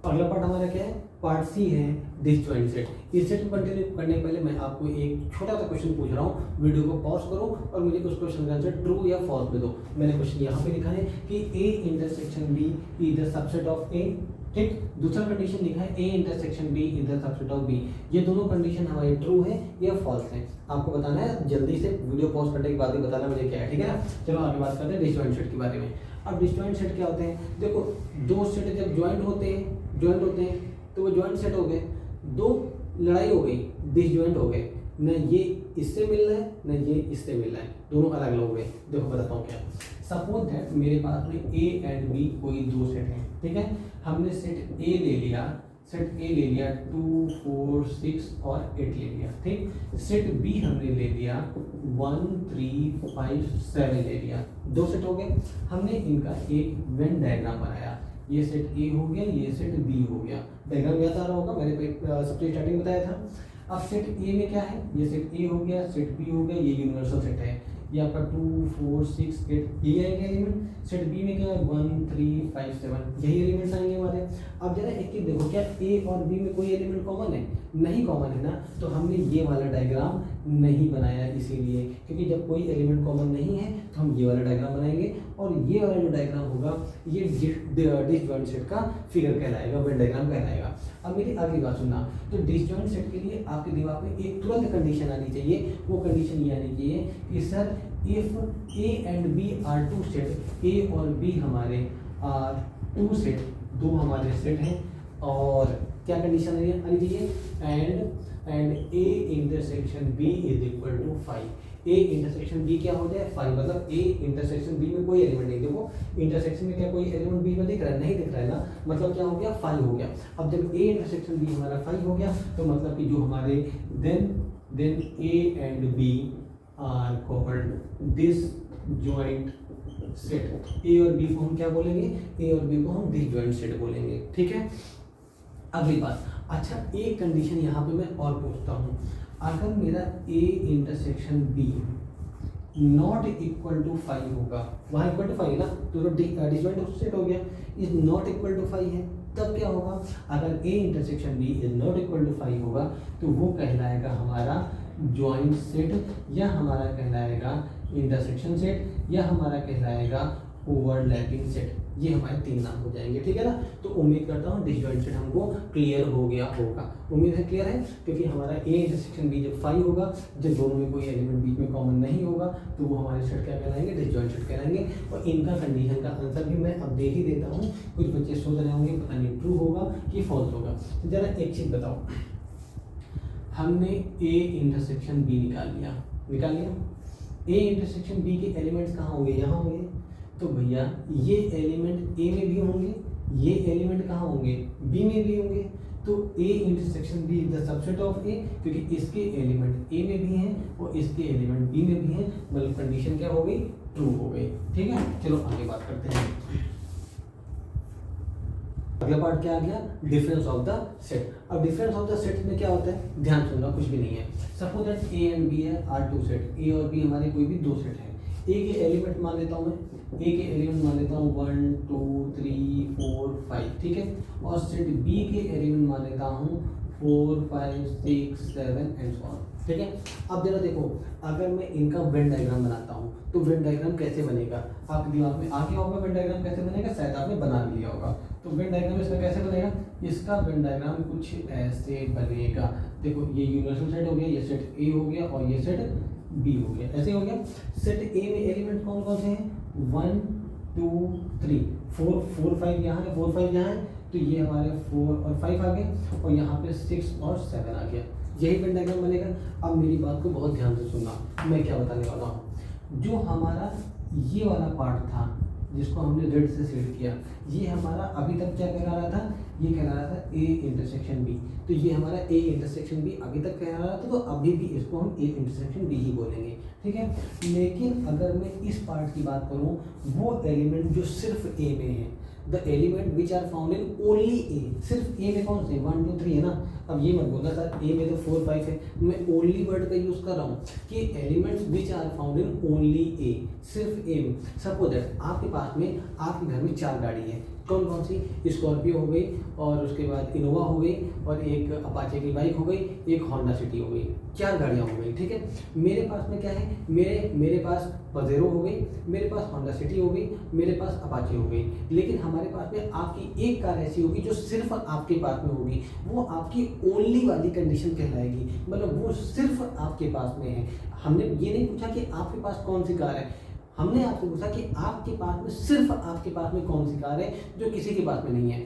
अगला पार्ट हमारा क्या है, पार्ट सी है डिसजॉइंट सेट। इस सेट को कंटिन्यू करने के पहले मैं आपको एक छोटा सा क्वेश्चन पूछ रहा हूँ, वीडियो को पॉज करो और मुझे उस क्वेश्चन का आंसर ट्रू या फॉल्स में दो। मैंने क्वेश्चन यहाँ पे लिखा है कि A intersection B is the subset of A, ठीक। दूसरा कंडीशन लिखा है A intersection B is the subset of B। ये दोनों कंडीशन हमारी ट्रू है या फॉल्स है, आपको बताना है। जल्दी से वीडियो पॉज करने के बाद ही बताना मुझे क्या है, ठीक है ना। चलो आगे बात करते हैं डिसजॉइंट सेट के बारे में। अब डिसजॉइंट सेट क्या होते हैं, देखो दो सेट जब ज्वाइंट होते हैं तो वो ज्वाइंट सेट हो गए। दो लड़ाई हो गई, डिसजॉइंट हो गए, न ये इससे मिल रहा है न ये इससे मिल रहा है, दोनों अलग अलग हो गए। देखो बताता हूँ क्या। सपोज दैट मेरे पास में A एंड B कोई दो सेट हैं, ठीक है। हमने सेट A ले लिया, सेट A ले लिया 2, 4, 6 और 8 ले लिया, ठीक। सेट B हमने ले लिया 1, 3, 5, 7 ले लिया, दो सेट हो गए। हमने इनका एक वेन डायग्राम बनाया, ये सेट A हो गया, ये सेट B हो गया। डायग्राम याद आ रहा होगा, मैंने सबसे स्टार्टिंग बताया था। अब सेट A में क्या है, ये सेट A हो गया, सेट B हो गया, ये यूनिवर्सल सेट है, ये आपका 2, 4, 6, 8 ये आएंगे एलिमेंट। सेट B में क्या है 1, 3, 5, 7 यही एलिमेंट्स आएंगे हमारे। अब जरा एक चीज देखो, क्या A और B में कोई एलिमेंट कॉमन है? नहीं कॉमन है ना, तो हमने ये वाला डायग्राम नहीं बनाया, इसीलिए क्योंकि जब कोई एलिमेंट कॉमन नहीं है तो हम ये वाला डायग्राम बनाएंगे, और ये वाला जो डायग्राम होगा ये डिसजॉइंट सेट का फिगर कहलाएगा, वेन डायग्राम कहलाएगा। अब मेरी अगली बात सुनना, तो डिसजॉइंट सेट के लिए आपके दिमाग में एक तुरंत कंडीशन आनी चाहिए। वो कंडीशन ये आनी चाहिए कि sir if A and B are two sets, A और B हमारे आर टू सेट, दो हमारे सेट हैं, और क्या कंडीशन आनी चाहिए, and A intersection B is equal to 5। A intersection B क्या हो जाए 5, मतलब A इंटरसेक्शन B में कोई एलिमेंट नहीं। देखो इंटरसेक्शन में क्या कोई एलिमेंट B में दिख रहा है? नहीं दिख रहा है ना, मतलब क्या हो गया 5 हो गया। अब जब A इंटरसेक्शन B हमारा 5 हो गया तो मतलब कि जो हमारे then A and B are called disjoint set. A और B को हम क्या बोलेंगे, A और B को हम डिसजॉइंट सेट बोलेंगे, ठीक है। अगली बात, अच्छा एक कंडीशन यहाँ पे मैं और पूछता हूँ, अगर मेरा A intersection B not equal to 5 होगा, वहाँ इक्वल टू 5 है ना, तो डिसजॉइंट सेट हो गया, इज नॉट इक्वल टू 5 है, तब क्या होगा, अगर A intersection B is not equal to 5 होगा तो वो कहलाएगा हमारा ज्वाइंट सेट, या हमारा कहलाएगा इंटरसेक्शन सेट, या हमारा कहलाएगा ओवरलैपिंग सेट। ये हमारे तीन नाम हो जाएंगे, ठीक है ना। तो उम्मीद करता हूँ डिसजॉइंट सेट हमको क्लियर हो गया होगा, उम्मीद है क्लियर है, क्योंकि हमारा A इंटरसेक्शन B जब 5 होगा, जब दोनों में कोई एलिमेंट बीच में कॉमन नहीं होगा, तो वो हमारे सेट क्या कहलाएंगे, डिसजॉइंट सेट कहलाएंगे। और इनका कंडीशन का आंसर भी मैं अब दे ही देता हूँ, कुछ बच्चे सोच रहे होंगे पता नहीं ट्रू होगा कि फॉल्स होगा। तो जरा एक चीज़ बताओ, हमने A इंटरसेक्शन B निकाल लिया, A इंटरसेक्शन B के एलिमेंट्स कहाँ होंगे, यहाँ होंगे, तो भैया ये एलिमेंट A में भी होंगे, ये एलिमेंट कहाँ होंगे, B में भी होंगे। तो A intersection B is the subset of A, क्योंकि इसके एलिमेंट A में भी हैं और इसके एलिमेंट B में भी हैं, मतलब कंडीशन क्या हो गई, ट्रू हो गई, ठीक है। चलो आगे बात करते हैं। अगला पार्ट क्या आ गया, डिफरेंस ऑफ द सेट। अब डिफरेंस ऑफ द सेट में क्या होता है, ध्यान सुनना, कुछ भी नहीं है। Suppose that A and B है आर टू सेट, A और B हमारे कोई भी दो सेट है। A के एलिमेंट मान लेता हूँ मैं, A के एलिमेंट मान लेता हूँ 1, 2, 3, 4, 5, ठीक है। और सेट B के एलिमेंट मान लेता हूँ 4, 5, 6, 7 एंड सो ऑन, ठीक है। अब जरा देखो, अगर मैं इनका वेन डायग्राम बनाता हूँ तो वेन डायग्राम कैसे बनेगा, आपके दिमाग में आ गया होगा वेन डायग्राम कैसे बनेगा, शायद आपने बना लिया होगा। तो वेन डायग्राम इसका कैसे बनेगा, इसका वेन डायग्राम कुछ ऐसे बनेगा। देखो ये यूनिवर्सल सेट हो गया, ये सेट A हो गया और ये सेट B हो गया, ऐसे हो गया। सेट A में एलिमेंट कौन कौन से हैं, 1, 2, 3, 4, 5 यहाँ है, 4, 5 यहाँ है, तो ये हमारे 4 और 5 आ गए, और यहाँ पे 6 और 7 आ गया। यही वेन डायग्राम बनेगा। अब मेरी बात को बहुत ध्यान से सुनना, मैं क्या बताने वाला हूँ। जो हमारा ये वाला पार्ट था, जिसको हमने रेड से शेड किया, ये हमारा अभी तक क्या कह रहा था, ये कह रहा था ए इंटरसेक्शन बी। तो ये हमारा ए इंटरसेक्शन बी अभी तक कह रहा था, तो अभी भी इसको हम ए इंटरसेक्शन बी ही बोलेंगे, ठीक है। लेकिन अगर मैं इस पार्ट की बात करूँ, वो एलिमेंट जो सिर्फ ए में है, the element which are found in only A, सिर्फ ए में कौन से 1 2 3 है ना। अब ये मत बोलना सर ए में तो 4 5 है, मैं ओनली वर्ड का यूज कर रहा हूँ कि elements which are found in only A, सिर्फ ए में। सपोज दैट आपके पास में, आपके घर में 4 गाड़ी है, कौन कौन सी, स्कॉर्पियो हो गई, और उसके बाद इनोवा हो गई, और एक अपाचे की बाइक हो गई, एक होंडा सिटी हो गई, 4 गाड़ियाँ हो गई, ठीक है। मेरे पास में क्या है, मेरे पास पजेरो हो गई, मेरे पास होंडा सिटी हो गई, मेरे पास अपाचे हो गई। लेकिन हमारे पास में आपकी एक कार ऐसी होगी जो सिर्फ आपके पास में होगी, वो आपकी ओनली वाली कंडीशन कहलाएगी, मतलब वो सिर्फ आपके पास में है। हमने ये नहीं पूछा कि आपके पास कौन सी कार है, हमने आपसे पूछा कि आपके पास में, सिर्फ आपके पास में कौन सी कार है जो किसी के पास में नहीं है।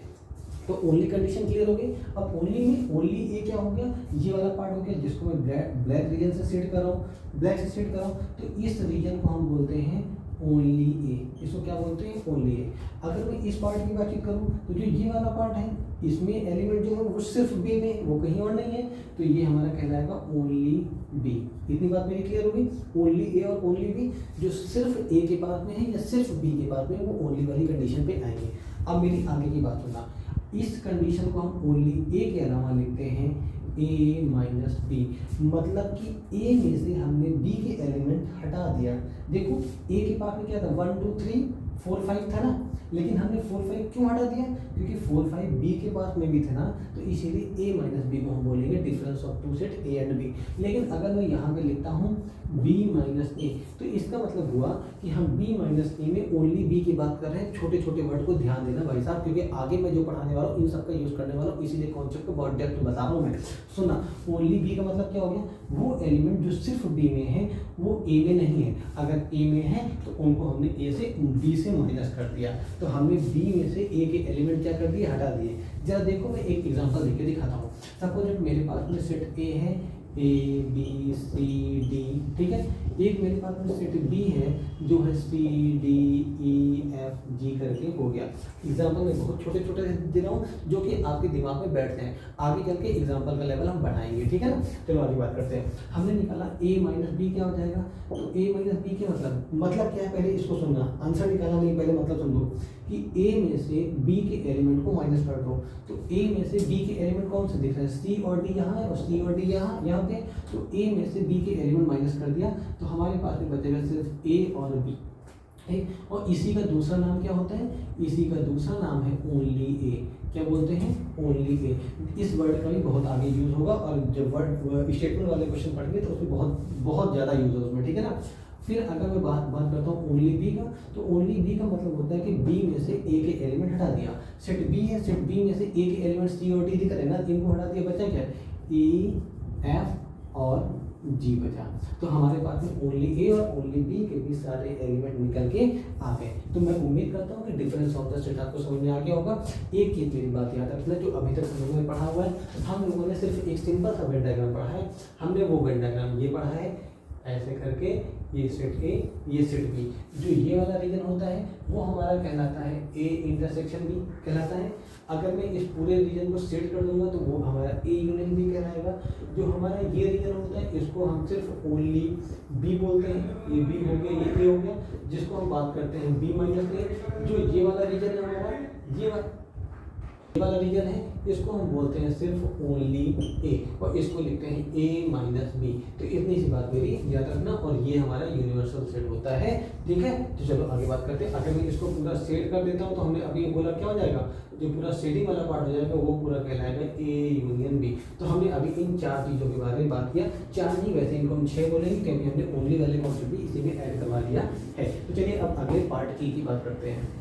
तो ओनली कंडीशन क्लियर हो गई। अब ओनली में ओनली ए क्या हो गया, ये वाला पार्ट हो गया जिसको मैं ब्लैक रीजन से सेट कर रहा हूँ, ब्लैक से सेट कर रहा हूँ। तो इस रीजन को हम बोलते हैं ओनली ए, इसको क्या बोलते हैं, ओनली ए। अगर मैं इस पार्ट की बातचीत करूँ, तो जो ये वाला पार्ट है, इसमें एलिमेंट जो है वो सिर्फ बी में, वो कहीं और नहीं है, तो ये हमारा कहलाएगा ओनली बी। इतनी बात मेरी क्लियर होगी। ओनली ए और ओनली बी, जो सिर्फ ए के पास में है या सिर्फ बी के पास में, वो ओनली वाली कंडीशन पे आएंगे। अब मेरी आगे की बात सुनना, इस कंडीशन को हम ओनली ए के अलावा लिखते हैं ए माइनस बी, मतलब कि ए में से हमने बी के एलिमेंट हटा दिया। देखो ए के पास में क्या था, 1 2 3 4 5 था ना, लेकिन हमने 4 5 क्यों हटा दिया, क्योंकि 4 5 बी के पास में भी थे ना, तो इसीलिए ए माइनस बी को हम बोलेंगे difference of two set A and B. लेकिन अगर मैं यहाँ पे लिखता हूँ बी माइनस ए, तो इसका मतलब हुआ कि हम बी माइनस ए में ओनली बी की बात कर रहे हैं। छोटे छोटे वर्ड को ध्यान देना भाई साहब, क्योंकि आगे मैं जो पढ़ाने वाला हूँ इन सबका यूज करने वाला हूँ, इसीलिए कॉन्सेप्ट को बहुत डेप्थ बता रहा हूँ मैं। सुना, ओनली बी का मतलब क्या हो गया, वो एलिमेंट जो सिर्फ बी में है वो ए में नहीं है। अगर ए में है तो उनको हमने ए से बी से माइनस कर दिया, तो हमने बी में से ए के एलिमेंट क्या कर दिए, हटा दिए। जरा देखो मैं एक एग्जांपल देके दिखाता हूँ। सपोज मेरे पास में सेट ए है, ए बी सी डी, ठीक है। एक मेरे पास में सेट बी है जो है सी डी ई एफ जी करके हो गया। एग्जाम्पल में बहुत छोटे छोटे दे रहा हूँ जो कि आपके दिमाग में बैठते हैं, आगे चल के एग्जाम्पल का लेवल हम बढ़ाएंगे, ठीक है ना। चलो आगे बात करते हैं। हमने निकाला ए माइनस बी क्या हो जाएगा, तो ए माइनस बी के मतलब क्या है, पहले इसको सुनना, आंसर निकालना नहीं, पहले मतलब सुन लो कि ए में से बी के एलिमेंट को माइनस कर दो। तो ए में से बी के एलिमेंट कौन से दिख रहे हैं, सी और डी यहाँ है और सी और डी यहाँ पे। तो ए में से बी के एलिमेंट माइनस कर दिया, तो हमारे पास में बचेगा सिर्फ ए और बी, ठीक। और इसी का दूसरा नाम क्या होता है, इसी का दूसरा नाम है ओनली ए। क्या बोलते हैं, ओनली ए। इस वर्ड का भी बहुत आगे यूज होगा, और जब वर्ड स्टेटमेंट वाले क्वेश्चन पढ़ेंगे तो उसमें बहुत ज़्यादा यूज होगा उसमें, ठीक है ना। फिर अगर मैं बात करता हूँ ओनली बी का, तो ओनली बी का मतलब होता है कि बी में से ए के एलिमेंट हटा दिया। सेट बी है, सेट बी में से ए के एलिमेंट सी और डी दिख रहे हैं ना, इनको हटा दिया, बचा क्या, ई एफ और जी बचा। तो हमारे पास में ओनली ए और ओनली बी के भी सारे एलिमेंट निकल के आ गए। तो मैं उम्मीद करता हूँ कि डिफरेंस ऑफ द सेट आपको समझ में आ गया होगा। एक चीज मेरी बात याद रखना, जो अभी तक हम लोगों ने पढ़ा हुआ है, हम लोगों ने सिर्फ एक सिंपल सा वेन डायग्राम पढ़ा है। हमने वो वेन डायग्राम ये पढ़ा है ऐसे करके, ये सेट ए ये सेट बी, जो ये वाला रीजन होता है वो हमारा कहलाता है ए इंटरसेक्शन बी कहलाता है। अगर मैं इस पूरे रीजन को सेट कर दूंगा तो वो हमारा ए यूनियन बी कहलाएगा। जो हमारा ये रीजन होता है इसको हम सिर्फ ओनली बी बोलते हैं, ये बी हो गया, ये ए हो गया, जिसको हम बात करते हैं बी माइनस ए। जो ये वाला रीजन है हमारा, ये वाला रीजन है, इसको हम बोलते हैं सिर्फ ओनली ए, और इसको लिखते हैं ए माइनस बी। तो इतनी सी बात मेरी याद रखना, और ये हमारा यूनिवर्सल सेट होता है, ठीक है। तो चलो आगे बात करते हैं। अगर मैं इसको पूरा सेट कर देता हूँ तो हमने अभी बोला क्या हो जाएगा, जो पूरा सेटिंग वाला पार्ट हो जाएगा वो पूरा कहलाएगा ए यूनियन बी। तो हमने अभी इन 4 चीज़ों के बारे में बात किया, 4 नहीं वैसे इनको हम 6 बोलेंगे, क्योंकि हमने ओनली वाले कॉन्सेप्ट भी इसी में ऐड करवा दिया है। तो चलिए अब अगले पार्ट की बात करते हैं।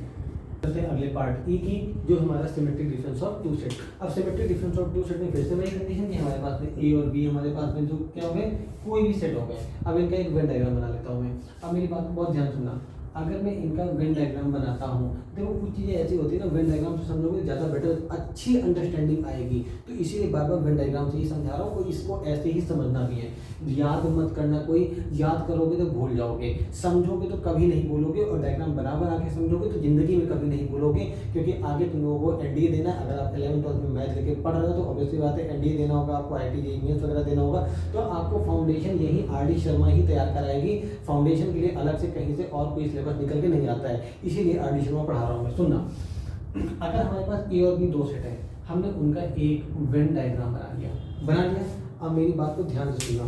अगले पार्ट ई की, जो हमारा symmetric difference of two set. अब symmetric difference of two set में फिर से वही कंडीशन कि हमारे पास में ए और बी, हमारे पास में जो क्या हो गए, कोई भी सेट हो गए। अब इनका एक वेन डायग्राम बना लेता हूँ मैं। अब मेरी बात को बहुत ध्यान सुनना। अगर मैं इनका वेन डायग्राम बनाता हूँ, देखो कुछ चीज़ें ऐसी होती है ना, वेन डायग्राम से समझोगे ज़्यादा बेटर अच्छी अंडरस्टैंडिंग आएगी, तो इसीलिए बार बार वेन डायग्राम से ही समझा रहा हूँ और इसको ऐसे ही समझना भी है। याद मत करना, कोई याद करोगे तो भूल जाओगे, समझोगे तो कभी नहीं भूलोगे, और डायग्राम बना बना के समझोगे तो जिंदगी में कभी नहीं भूलोगे, क्योंकि आगे तुम लोगों को एनडीए देना है। अगर आप 11th-12th में मैथ लेके पढ़ रहे हो तो ऑब्वियसली बात है एनडीए देना होगा आपको, आईटी जेईई मेंस वगैरह देना होगा, तो आपको फाउंडेशन यही आरडी शर्मा ही तैयार कराएगी। फाउंडेशन के लिए अलग से कहीं से और कोई सिलेबस निकल के नहीं आता है, इसीलिए आरडी शर्मा पढ़ा रहा हूँ मैं। सुनना, अगर हमारे पास ए और बी दो सेट है, हमने उनका एक वेन डायग्राम बना लिया। अब मेरी बात को ध्यान से सुनना,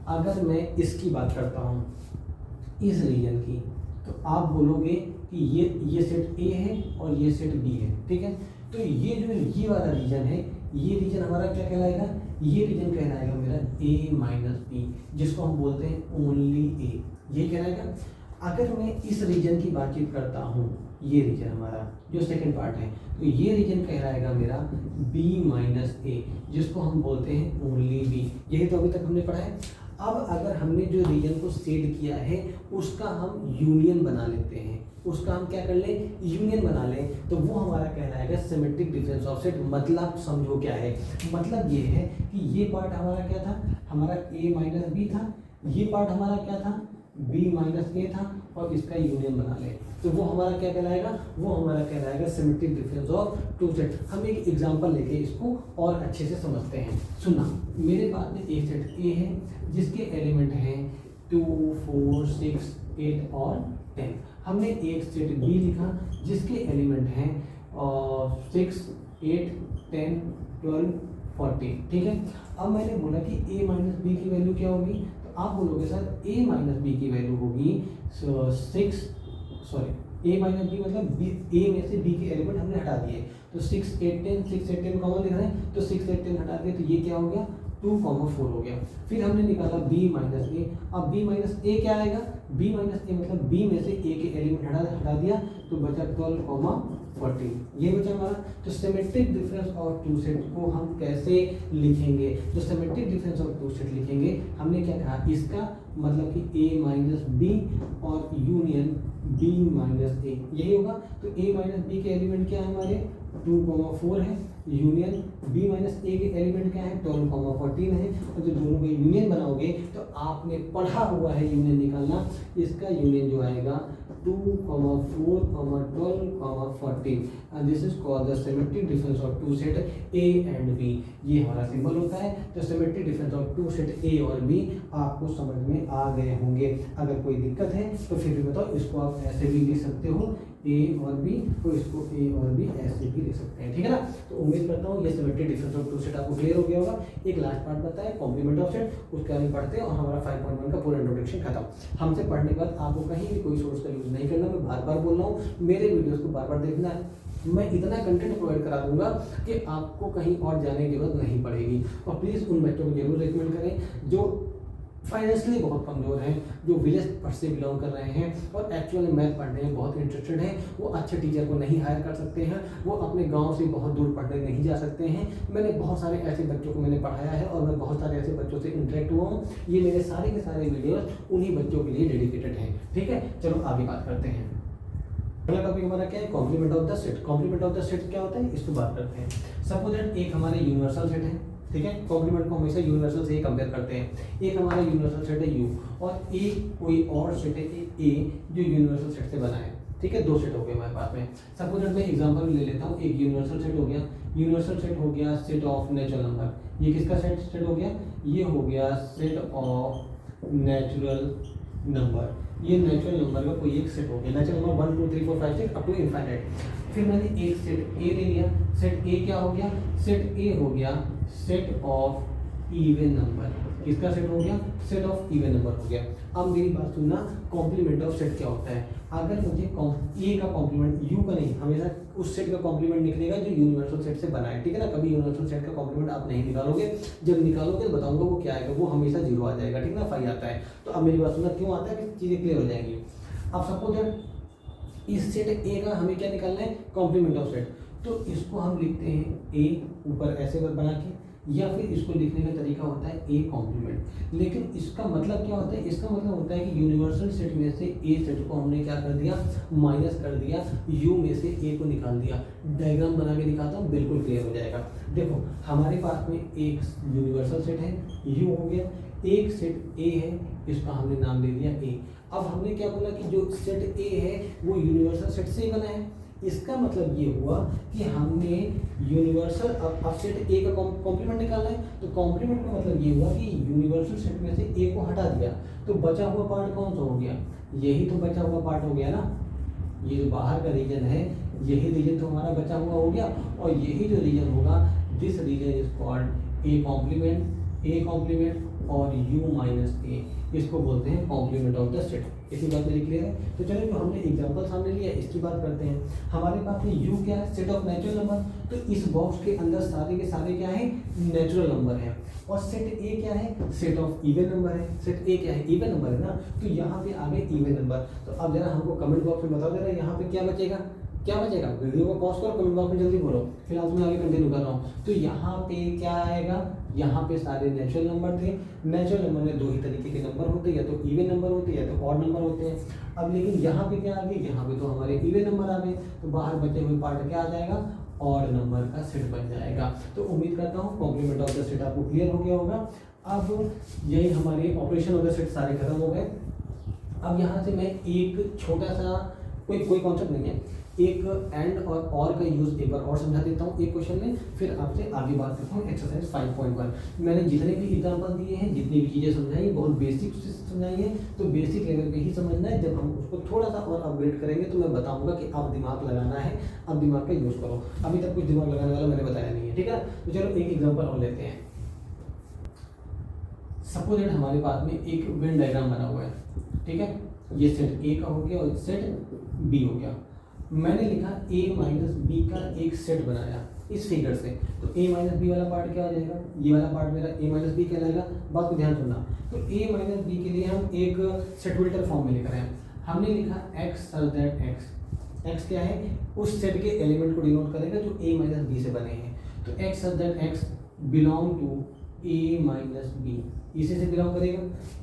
अगर मैं इसकी बात करता हूँ इस रीजन की, तो आप बोलोगे कि ये सेट ए है और ये सेट बी है, ठीक है। तो ये जो ये वाला रीजन है, ये रीजन हमारा क्या कहलाएगा, ये रीजन कहलाएगा मेरा ए माइनस बी, जिसको हम बोलते हैं ओनली ए, ये कहलाएगा। अगर मैं इस रीजन की बातचीत करता हूँ, ये रीजन हमारा जो सेकंड पार्ट है, तो ये रीजन कहलाएगा मेरा बी माइनस ए, जिसको हम बोलते हैं ओनली बी। यही तो अभी तक हमने पढ़ा है। अब अगर हमने जो रीजन को सेट किया है उसका हम यूनियन बना लेते हैं, उसका हम क्या कर लें, यूनियन बना लें, तो वो हमारा कहलाएगा सिमेट्रिक डिफरेंस ऑफ सेट। मतलब समझो क्या है, मतलब ये है कि ये पार्ट हमारा क्या था, हमारा ए माइनस बी था, ये पार्ट हमारा क्या था, बी माइनस ए था, और इसका यूनियन बना ले, तो वो हमारा क्या कहलाएगा, वो हमारा कहलाएगा symmetric difference of two set. हम एक एग्जांपल लेके इसको और अच्छे से समझते हैं। सुनना, मेरे पास में एक सेट ए है जिसके एलिमेंट हैं 2, 4, 6, 8 और 10। हमने एक सेट बी लिखा जिसके एलिमेंट हैं 6, 8, 10, 12, 14, ठीक है। अब मैंने बोला कि ए माइनस बी की वैल्यू क्या होगी, तो आप बोलोगे सर ए माइनस बी की वैल्यू होगी ए माइनस बी मतलब ए में से बी के एलिमेंट हमने हटा दिए, तो 6, 8, 10, 6, 8, 10 कॉमन लिख रहे हैं, तो 6, 8, 10 हटा दिए, तो ये क्या हो गया 2, 4 हो गया। फिर हमने निकाला b माइनस ए, अब b माइनस ए क्या आएगा, b माइनस ए मतलब b में से a के एलिमेंट हटा दिया, तो बचा 12, 14, ये बचा हमारा। तो symmetric difference of two set को हम कैसे लिखेंगे, जो symmetric difference of two set लिखेंगे, हमने क्या कहा, इसका मतलब कि a माइनस बी और यूनियन b माइनस ए, यही होगा। तो a माइनस बी के एलिमेंट क्या है हमारे 2, 4 है, यूनियन b माइनस ए के एलिमेंट क्या है 12, 14 है, और जब दोनों का यूनियन बनाओगे तो आपने पढ़ा हुआ है यूनियन निकालना, इसका यूनियन जो आएगा 2, 4, 12, 14, and this is called the symmetric difference of two set A and B। ये हमारा सिंबल होता है। तो symmetric difference of two set A और B आपको समझ में आ गए होंगे। अगर कोई दिक्कत है तो फिर भी बताओ, इसको आप ऐसे भी लिख सकते हो A और B, तो इसको A और B ऐसे भी लिख सकते हैं, ठीक है ना। तो उम्मीद करता हूँ ये symmetric difference of two set आपको क्लियर हो गया होगा। एक लास्ट पार्ट बताया कॉम्प्लीमेंट ऑफ सेट, उसके बारे में पढ़ते हैं और हमारा 5.1 का पूरा इंट्रोडक्शन खत्म। हमसे पढ़ने के बाद आपको कहीं भी कोई सोर्स का यूज नहीं करना, मैं बार बार बोल रहा हूँ, मेरे वीडियोस को बार बार देखना है, मैं इतना कंटेंट प्रोवाइड करा दूंगा कि आपको कहीं और जाने की जरूरत नहीं पड़ेगी। और प्लीज़ उन बच्चों को जरूर रिकमेंड करें जो फाइनेंशियली बहुत कमज़ोर हैं, जो विलेज से बिलोंग कर रहे हैं और एक्चुअली मैथ पढ़ने में बहुत इंटरेस्टेड हैं, वो अच्छे टीचर को नहीं हायर कर सकते हैं, वो अपने गांव से बहुत दूर पढ़ने नहीं जा सकते हैं। मैंने बहुत सारे ऐसे बच्चों को मैंने पढ़ाया है और मैं बहुत सारे ऐसे बच्चों से इंटरेक्ट हुआ हूँ। ये मेरे सारे के सारे वीडियोस उन्हीं बच्चों के लिए डेडिकेटेड हैं, ठीक है। चलो आगे बात करते हैं। अगला टॉपिक हमारा क्या है, complement of the set. Complement of the set क्या होता है, इसको बात करते हैं। सपोज दैट एक हमारे यूनिवर्सल सेट है, ठीक है। कॉम्प्लीमेंट को हमेशा यूनिवर्सल से ही कंपेयर करते हैं। एक हमारा यूनिवर्सल सेट है U और एक कोई और सेट है A जो यूनिवर्सल सेट से बना है, ठीक है। दो सेट हो गए हमारे पास में। सपोज दैट मैं एग्जांपल ले लेता हूँ, एक यूनिवर्सल सेट हो गया, यूनिवर्सल सेट हो गया सेट ऑफ नेचुरल नंबर। ये किसका सेट हो गया, ये हो गया सेट ऑफ नेचुरल नंबर। ये नेचुरल नंबर का कोई एक सेट हो गया, natural number 1, 2, 3, 4, 5, 6 up to infinite. फिर मैंने एक सेट A ले लिया, सेट A क्या हो गया, सेट A हो गया सेट ऑफ इवन नंबर। किसका सेट हो गया, सेट ऑफ इवन नंबर हो गया। अब मेरी बात सुनना, कॉम्प्लीमेंट ऑफ सेट क्या होता है। अगर मुझे A का कॉम्प्लीमेंट U का नहीं, हमेशा उस सेट का कॉम्प्लीमेंट निकलेगा जो यूनिवर्सल सेट से बना है, ठीक है ना। कभी यूनिवर्सल सेट का कॉम्प्लीमेंट आप नहीं निकालोगे, जब निकालोगे तो बताऊंगा वो क्या आएगा, वो हमेशा 0 आ जाएगा, ठीक ना, 5 आता है। तो अब मेरी बात सुनना, क्यों आता है कि चीज़ें क्लियर हो जाएंगी। अब सपोज दैट इस सेट A का हमें क्या निकालना है, कॉम्प्लीमेंट ऑफ सेट। तो इसको हम लिखते हैं A ऊपर ऐसे बना के, या फिर इसको लिखने का तरीका होता है ए कॉम्प्लीमेंट। लेकिन इसका मतलब क्या होता है, इसका मतलब होता है कि यूनिवर्सल सेट में से ए सेट को हमने क्या कर दिया, माइनस कर दिया, यू में से ए को निकाल दिया। डायग्राम बना के दिखाता हूँ, बिल्कुल क्लियर हो जाएगा। देखो हमारे पास में एक यूनिवर्सल सेट है, यू हो गया, एक सेट ए है, इसका हमने नाम दे दिया ए। अब हमने क्या बोला कि जो सेट ए है वो यूनिवर्सल सेट से बना है। इसका मतलब ये हुआ कि हमने यूनिवर्सल, अब सेट ए का कॉम्प्लीमेंट निकालना है, तो कॉम्प्लीमेंट का मतलब ये हुआ कि यूनिवर्सल सेट में से ए को हटा दिया, तो बचा हुआ पार्ट कौन सा हो गया, यही तो बचा हुआ पार्ट हो गया ना। ये जो बाहर का रीजन है, यही रीजन तो हमारा बचा हुआ हो गया, और यही जो रीजन होगा, this region is called A complement और यू माइनस ए, इसको बोलते हैं कॉम्प्लीमेंट ऑफ द सेट। इसी बात मेरी क्लियर है। तो चलो, जो हमने एग्जांपल सामने लिया इसकी बात करते हैं। हमारे पास में यू क्या है, सेट ऑफ नेचुरल नंबर, तो इस बॉक्स के अंदर सारे के सारे क्या है, नेचुरल नंबर है। और सेट ए क्या है, सेट ऑफ इवन नंबर है। सेट ए क्या है, इवन नंबर है ना, तो यहाँ पे आ गए इवन नंबर। तो अब जरा हमको कमेंट बॉक्स में बताओ जरा, यहाँ पे क्या बचेगा, क्या बचेगा, वीडियो को पॉज करो, कमेंट बॉक्स में जल्दी बोलो, फिलहाल तो मैं आगे कंटिन्यू कर रहा हूँ। तो यहाँ पे क्या आएगा, यहाँ पे सारे नेचुरल नंबर थे। नेचुरल नंबर में दो ही तरीके के नंबर होते हैं, या तो इवन नंबर होते हैं या तो ऑड नंबर होते हैं। अब लेकिन यहाँ पे क्या आ गए, यहाँ पे तो हमारे इवन नंबर आ गए, तो बाहर बचे हुए पार्ट क्या आ जाएगा, ऑड नंबर का सेट बन जाएगा। तो उम्मीद करता हूँ कॉम्प्लीमेंट ऑफ द सेट आपको क्लियर हो गया होगा। अब यही हमारे ऑपरेशन ऑफ द सेट सारे खत्म हो गए। अब यहाँ से मैं एक छोटा सा कोई कॉन्सेप्ट नहीं है, एक एंड और का यूज एक बार और समझा देता हूँ एक क्वेश्चन में, फिर आपसे आगे बात करता हूँ। एक्सरसाइज 5.1 मैंने जितने भी एग्जाम्पल दिए हैं, जितनी भी चीज़ें समझाई बहुत बेसिक से समझाई है, तो बेसिक लेवल पे ही समझना है। जब हम उसको थोड़ा सा और अपग्रेड करेंगे तो मैं बताऊंगा कि अब दिमाग लगाना है, अब दिमाग का यूज़ करो। अभी तक कुछ दिमाग लगाने वाला मैंने बताया नहीं है, ठीक है। तो चलो एक एग्जाम्पल और लेते हैं। सपोज दैट हमारे पास में एक वेन डायग्राम बना हुआ है, ठीक है, ये सेट ए का हो गया और सेट बी हो गया। मैंने लिखा a माइनस बी का एक सेट बनाया इस फिगर से, तो a माइनस बी वाला पार्ट क्या हो जाएगा, ये वाला पार्ट मेरा a माइनस बी कहलाएगा। बात को ध्यान सुनना, तो a माइनस बी के लिए हम एक सेट वेक्टर फॉर्म में लिख रहे हैं। हमने लिखा x सच दैट x क्या है, उस सेट के एलिमेंट को डिनोट करेगा जो a माइनस बी से बने हैं। तो x such that x belong to a minus B, इसी से बिलोंग करेगा।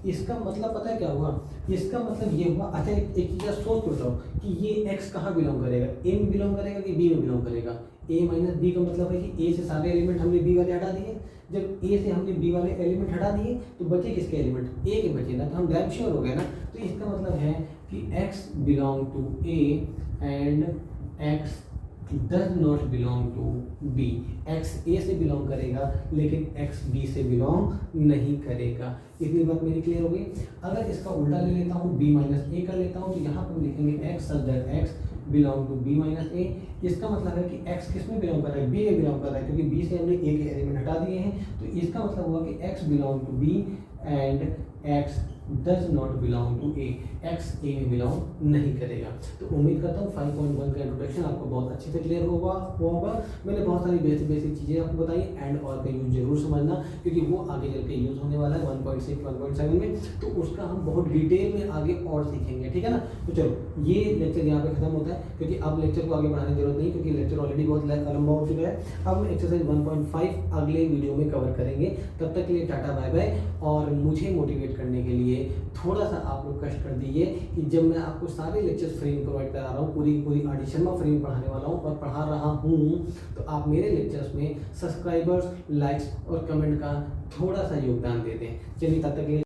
इसका मतलब पता है क्या हुआ, इसका मतलब ये हुआ। अच्छा एक चीज़ सोच के बताओ कि ये x कहाँ बिलोंग करेगा, a में बिलोंग करेगा कि b में बिलोंग करेगा। a माइनस बी का मतलब है कि a से सारे एलिमेंट हमने b वाले हटा दिए। जब a से हमने b वाले एलिमेंट हटा दिए तो बचे किसके एलिमेंट, a के बचे ना, तो हम डैम श्योर हो गए ना। तो इसका मतलब है कि x belong to a and x does not belong to B. X A से बिलोंग करेगा लेकिन एक्स बी से बिलोंग नहीं करेगा। इतनी बात मेरी क्लियर हो गई। अगर इसका उल्टा ले लेता हूँ, बी माइनस ए कर लेता हूँ, तो यहाँ पर लिखेंगे X such that x belong to B minus A. इसका मतलब है कि एक्स किस में बिलोंग कर रहा है, बी में बिलोंग कर रहा है, क्योंकि बी से हमने ए के एलिमेंट हटा दिए हैं। तो इसका मतलब हुआ कि X belong to B and X does not belong to A, X A में बिलोंग नहीं करेगा। तो उम्मीद करता हूँ 5.1 का इंट्रोडक्शन आपको बहुत अच्छे से क्लियर होगा। मैंने बहुत सारी बेसिक चीज़ें आपको बताई। एंड और का यूज जरूर समझना, क्योंकि वो आगे चल के यूज़ होने वाला है 1.6 1.7 में, तो उसका हम बहुत डिटेल में आगे और सीखेंगे, ठीक है ना। तो चलो ये लेक्चर यहाँ पे खत्म होता है, क्योंकि अब लेक्चर को आगे बढ़ाने की जरूरत नहीं, क्योंकि लेक्चर ऑलरेडी बहुत लंबा हो चुका है। अब हम एक्सरसाइज 1.5 अगले वीडियो में कवर करेंगे। तब तक के लिए टाटा बाय बाय। और मुझे मोटिवेट करने के लिए थोड़ा सा आप लोग कष्ट कर दीजिए कि जब मैं आपको सारे लेक्चर्स फ्री में प्रोवाइड करा रहा हूँ, पूरी ऑडिशन में फ्री में पढ़ाने वाला हूँ और पढ़ा रहा हूँ, तो आप मेरे लेक्चर्स में सब्सक्राइबर्स, लाइक्स और कमेंट का थोड़ा सा योगदान दे दें। चलिए तब तक के लिए